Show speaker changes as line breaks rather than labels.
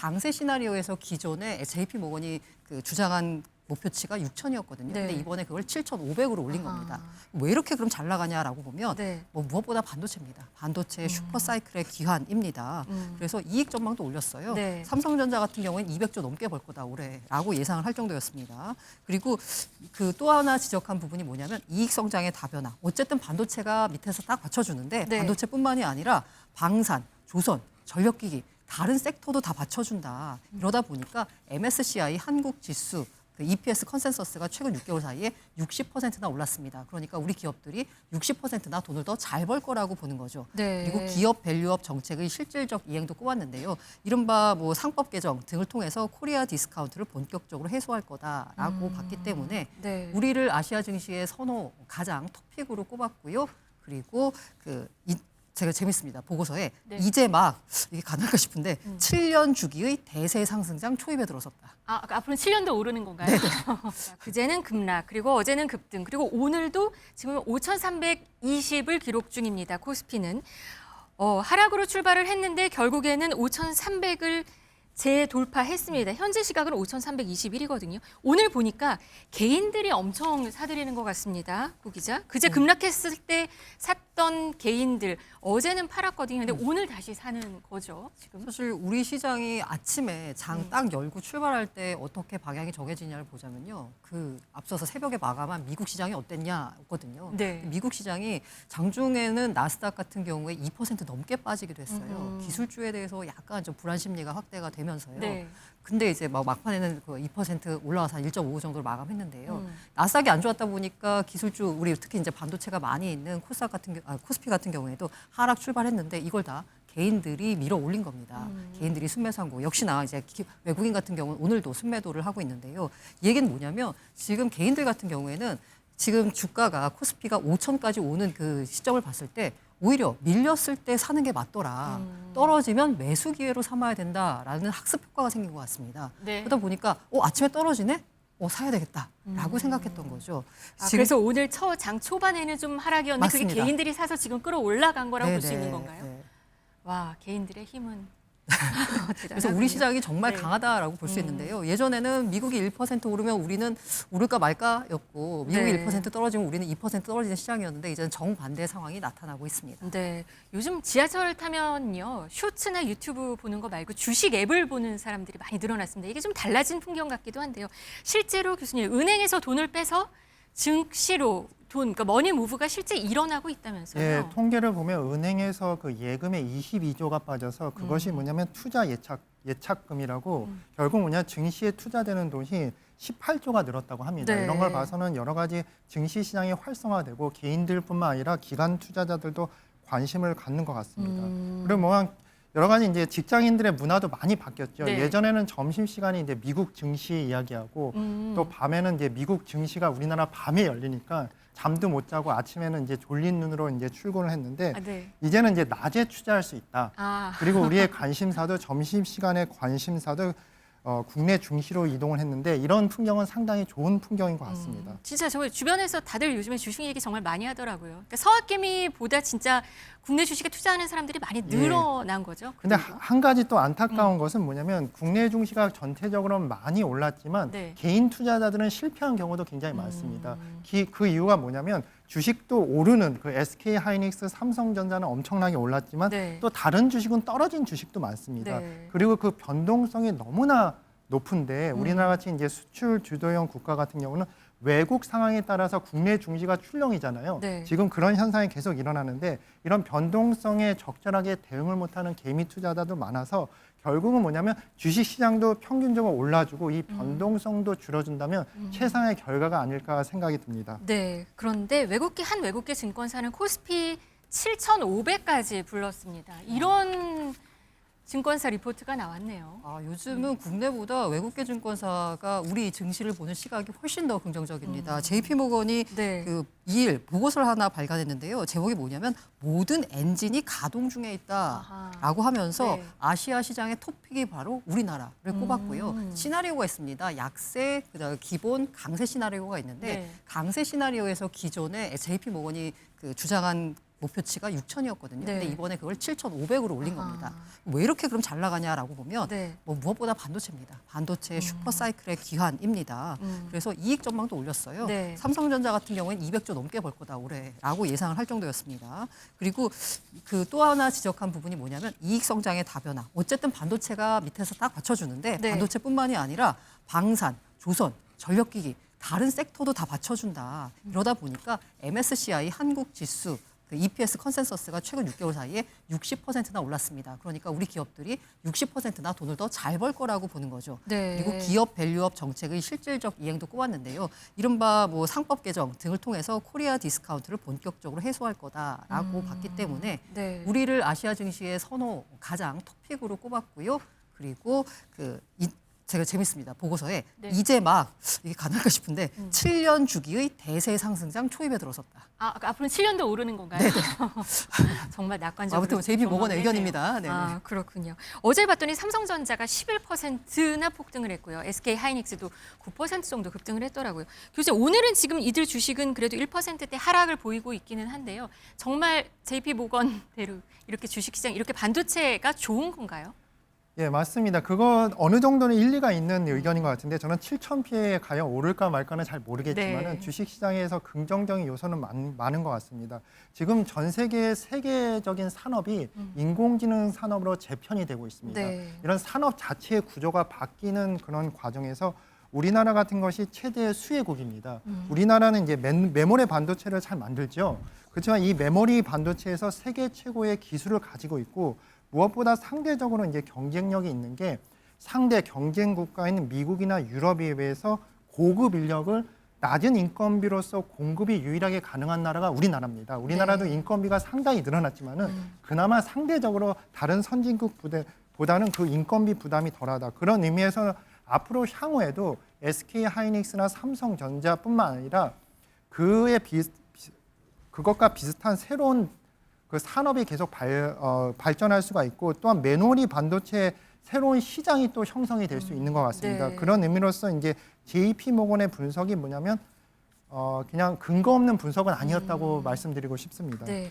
강세 시나리오에서 기존에 JP 모건이 그 주장한 목표치가 6,000이었거든요.
네.
근데 이번에 그걸 7,500으로 올린 겁니다. 왜 이렇게 그럼 잘 나가냐라고 보면
네.
뭐 무엇보다 반도체입니다. 반도체 슈퍼사이클의 기환입니다. 그래서 이익 전망도 올렸어요.
네.
삼성전자 같은 경우에는 200조 넘게 벌 거다 올해라고 예상을 할 정도였습니다. 그리고 그 또 하나 지적한 부분이 뭐냐면 이익 성장의 다변화. 어쨌든 반도체가 밑에서 딱 받쳐주는데
네.
반도체뿐만이 아니라 방산, 조선, 전력기기 다른 섹터도 다 받쳐준다. 이러다 보니까 MSCI 한국 지수 그 EPS 컨센서스가 최근 6개월 사이에 60%나 올랐습니다. 그러니까 우리 기업들이 60%나 돈을 더 잘 벌 거라고 보는 거죠.
네.
그리고 기업 밸류업 정책의 실질적 이행도 꼽았는데요. 이른바 뭐 상법 개정 등을 통해서 코리아 디스카운트를 본격적으로 해소할 거다라고 봤기 때문에
네.
우리를 아시아 증시의 선호 가장 토픽으로 꼽았고요. 그리고 제가 재밌습니다. 보고서에
네.
이제 막 이게 가능할까 싶은데 7년 주기의 대세 상승장 초입에 들어섰다.
앞으로는 7년도 오르는 건가요?
네네.
자, 그제는 급락, 그리고 어제는 급등, 그리고 오늘도 지금 5,320을 기록 중입니다. 코스피는 하락으로 출발을 했는데 결국에는 5,300을 재돌파했습니다. 현재 시각은 5,321이거든요. 오늘 보니까 개인들이 엄청 사들이는 것 같습니다. 구 기자. 그제 급락했을 때 샀던 개인들 어제는 팔았거든요. 근데 오늘 다시 사는 거죠. 지금.
사실 우리 시장이 아침에 장 딱 열고 출발할 때 어떻게 방향이 정해지냐를 보자면요. 그 앞서서 새벽에 마감한 미국 시장이 어땠냐거든요.
네.
미국 시장이 장중에는 나스닥 같은 경우에 2% 넘게 빠지기도 했어요. 기술주에 대해서 약간 좀 불안 심리가 확대가 되면서요.
네.
근데 이제 막 막판에는 그 2% 올라와서 한 1.5 정도로 마감했는데요. 나스닥이 안 좋았다 보니까 기술주 우리 특히 이제 반도체가 많이 있는 코스피 같은 경우에도 하락 출발했는데 이걸 다 개인들이 밀어 올린 겁니다. 개인들이 순매수한 역시나 이제 외국인 같은 경우는 오늘도 순매도를 하고 있는데요. 이 얘기는 뭐냐면 지금 개인들 같은 경우에는 지금 주가가 코스피가 5천까지 오는 그 시점을 봤을 때 오히려 밀렸을 때 사는 게 맞더라. 떨어지면 매수 기회로 삼아야 된다라는 학습 효과가 생긴 것 같습니다.
네.
그러다 보니까 아침에 떨어지네? 사야 되겠다라고 생각했던 거죠.
그래서 오늘 장 초반에는 좀 하락이었는데 그게
맞습니다.
개인들이 사서 지금 끌어올라간 거라고 볼 수
네네.
있는 건가요?
네.
와, 개인들의 힘은
그래서 우리 시장이 정말
네.
강하다라고 볼 수 있는데요. 예전에는 미국이 1% 오르면 우리는 오를까 말까였고 미국이
네.
1% 떨어지면 우리는 2% 떨어지는 시장이었는데 이제는 정반대 상황이 나타나고 있습니다.
네, 요즘 지하철 타면요 쇼츠나 유튜브 보는 거 말고 주식 앱을 보는 사람들이 많이 늘어났습니다. 이게 좀 달라진 풍경 같기도 한데요. 실제로 교수님 은행에서 돈을 빼서 증시로 그러니까 머니 무브가 실제 일어나고 있다면서요?
예, 통계를 보면 은행에서 그 예금에 22조가 빠져서 그것이 뭐냐면 투자 예탁금이라고 결국 뭐냐 증시에 투자되는 돈이 18조가 늘었다고 합니다.
네.
이런 걸 봐서는 여러 가지 증시 시장이 활성화되고 개인들뿐만 아니라 기관 투자자들도 관심을 갖는 것 같습니다. 그리고 뭐 여러 가지 이제 직장인들의 문화도 많이 바뀌었죠.
네.
예전에는 점심 시간에 이제 미국 증시 이야기하고 또 밤에는 이제 미국 증시가 우리나라 밤에 열리니까 잠도 못 자고 아침에는 이제 졸린 눈으로 이제 출근을 했는데
네.
이제는 이제 낮에 투자할 수 있다.
아,
그리고 우리의 관심사도 점심 시간에 관심사도 국내 증시로 이동을 했는데 이런 풍경은 상당히 좋은 풍경인 것 같습니다.
진짜 저 주변에서 다들 요즘에 주식 얘기 정말 많이 하더라고요. 그러니까 서학개미보다 진짜 국내 주식에 투자하는 사람들이 많이 늘어난 거죠.
근데
그리고.
한 가지 또 안타까운 것은 뭐냐면 국내 증시가 전체적으로는 많이 올랐지만
네.
개인 투자자들은 실패한 경우도 굉장히 많습니다. 그 이유가 뭐냐면 주식도 오르는 그 SK 하이닉스, 삼성전자는 엄청나게 올랐지만
네.
또 다른 주식은 떨어진 주식도 많습니다.
네.
그리고 그 변동성이 너무나 높은데 우리나라 같이 이제 수출 주도형 국가 같은 경우는 외국 상황에 따라서 국내 증시가 출렁이잖아요.
네.
지금 그런 현상이 계속 일어나는데 이런 변동성에 적절하게 대응을 못하는 개미 투자자도 많아서 결국은 뭐냐면 주식 시장도 평균적으로 올라주고 이 변동성도 줄여준다면 최상의 결과가 아닐까 생각이 듭니다.
네, 그런데 한 외국계 증권사는 코스피 7,500까지 불렀습니다. 이런 증권사 리포트가 나왔네요.
요즘은 국내보다 외국계 증권사가 우리 증시를 보는 시각이 훨씬 더 긍정적입니다. JP모건이
네.
그 2일 보고서를 하나 발간했는데요. 제목이 뭐냐면 모든 엔진이 가동 중에 있다라고 하면서
네.
아시아 시장의 토픽이 바로 우리나라를 꼽았고요. 시나리오가 있습니다. 약세, 그다음에 기본, 강세 시나리오가 있는데
네.
강세 시나리오에서 기존에 JP모건이 그 주장한 목표치가 6,000이었거든요.
네.
근데 이번에 그걸 7,500으로 올린
아하.
겁니다. 왜 이렇게 그럼 잘 나가냐라고 보면
네.
뭐 무엇보다 반도체입니다. 반도체의 슈퍼사이클의 귀환입니다. 그래서 이익 전망도 올렸어요.
네.
삼성전자 같은 경우에는 200조 넘게 벌 거다 올해라고 예상을 할 정도였습니다. 그리고 그 또 하나 지적한 부분이 뭐냐면 이익 성장의 다변화. 어쨌든 반도체가 밑에서 딱 받쳐주는데
네.
반도체뿐만이 아니라 방산, 조선, 전력기기 다른 섹터도 다 받쳐준다. 이러다 보니까 MSCI 한국 지수 그 EPS 컨센서스가 최근 6개월 사이에 60%나 올랐습니다. 그러니까 우리 기업들이 60%나 돈을 더 잘 벌 거라고 보는 거죠.
네.
그리고 기업 밸류업 정책의 실질적 이행도 꼽았는데요. 이른바 뭐 상법 개정 등을 통해서 코리아 디스카운트를 본격적으로 해소할 거다라고 봤기 때문에
네.
우리를 아시아 증시의 선호 가장 토픽으로 꼽았고요. 그리고 제가 재밌습니다. 보고서에
네.
이제 막 이게 가능할까 싶은데 7년 주기의 대세 상승장 초입에 들어섰다.
앞으로 7년도 오르는 건가요? 정말 낙관적으로.
아무튼 JP 모건의 의견입니다. 네네.
아, 그렇군요. 어제 봤더니 삼성전자가 11%나 폭등을 했고요. SK 하이닉스도 9% 정도 급등을 했더라고요. 교수님, 오늘은 지금 이들 주식은 그래도 1%대 하락을 보이고 있기는 한데요. 정말 JP 모건대로 이렇게 주식시장, 이렇게 반도체가 좋은 건가요?
예, 맞습니다. 그거 어느 정도는 일리가 있는 의견인 것 같은데 저는 7,000피에 과연 오를까 말까는 잘 모르겠지만
네.
주식시장에서 긍정적인 요소는 많은 것 같습니다. 지금 전 세계의 세계적인 산업이 인공지능 산업으로 재편이 되고 있습니다.
네.
이런 산업 자체의 구조가 바뀌는 그런 과정에서 우리나라 같은 것이 최대 수혜국입니다. 우리나라는 이제 메모리 반도체를 잘 만들죠. 그렇지만 이 메모리 반도체에서 세계 최고의 기술을 가지고 있고 무엇보다 상대적으로 이제 경쟁력이 있는 게 상대 경쟁 국가인 미국이나 유럽에 비해서 고급 인력을 낮은 인건비로서 공급이 유일하게 가능한 나라가 우리나라입니다. 우리나라도
네.
인건비가 상당히 늘어났지만은 그나마 상대적으로 다른 선진국보다는 그 인건비 부담이 덜하다. 그런 의미에서 앞으로 향후에도 SK 하이닉스나 삼성전자뿐만 아니라 그것과 비슷한 새로운 그 산업이 계속 발전할 수가 있고 또한 메모리 반도체 새로운 시장이 또 형성이 될 수 있는 것 같습니다.
네.
그런 의미로서 이제 JP 모건의 분석이 뭐냐면 그냥 근거 없는 분석은 아니었다고 말씀드리고 싶습니다.
네.